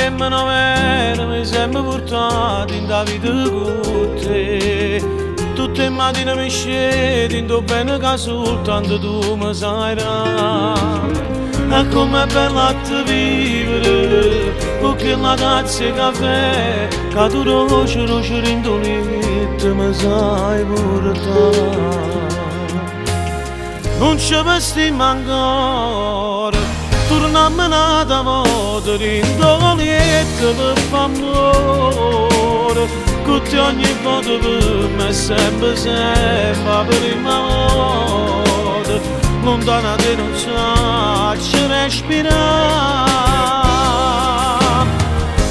sembrano vere, mi sembra portato in da vita con te. Tutte le mattine mi scedi, in bene che soltanto tu mi sai. E com'è bella te vivere, con quella tazza di caffè, che tu roce rindolito mi sai portare. Non ci vestiamo ancora, tornammo da moda, rindolietto per f'amore, con te ogni volta per me sempre prima volta, lontana te non sacci respirare.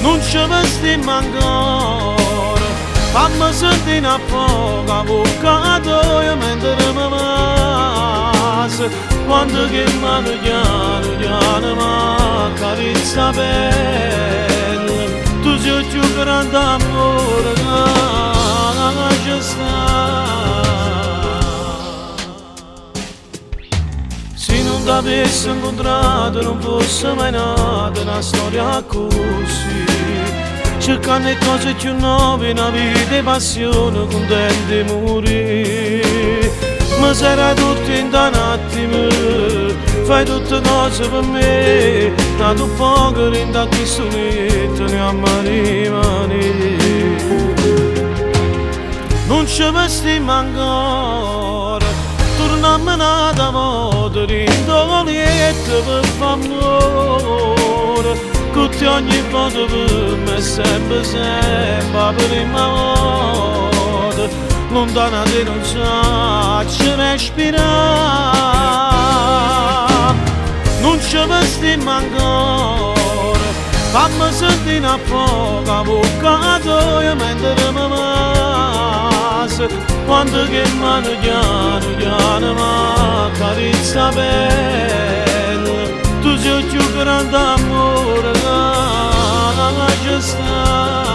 Non ci vestiamo ancora, fammi sentire a poco avvocato mentre mi passa, quando che mano piano mi carezza bella, tu sei il più grande amore che c'è stato. Se non t'avessi incontrato non fosse mai nata una storia così, cercando le cose più nuove, una vita e passione, contenti di morire. Ma sarà tutto in un attimo, fai tutte cose per me, dato poco rinda qui solito, ne rimani. Non ci vestiamo ancora, tornammo da moda, rindolietto per f'amore, con te ogni volta per me sempre prima volta, lontana te non sacci respirare. Non ci vestiamo ancora, fammi sentire a poco avvocato mentre mi passa, quando che mano piano mi carezza bella, tu sei il più grande amore che c'è stato.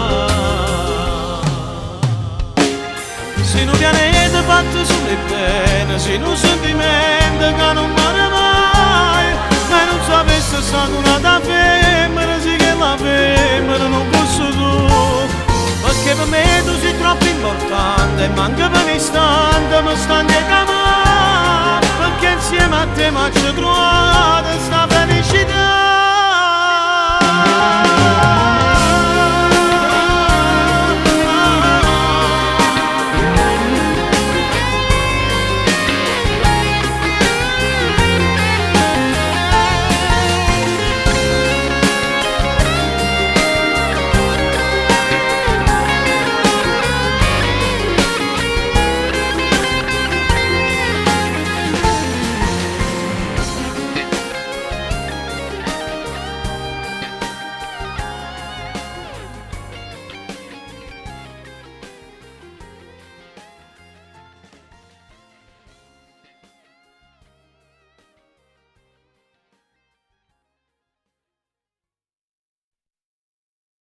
Se un pianeta fatto sulle pene, se un sentimento che non muore mai, e non sapesse stare una da femmina, sì che la femmina non posso tu, perché per me tu sei troppo importante, manca per un istante mi sta a chiamare, perché insieme a te mi ci trovo.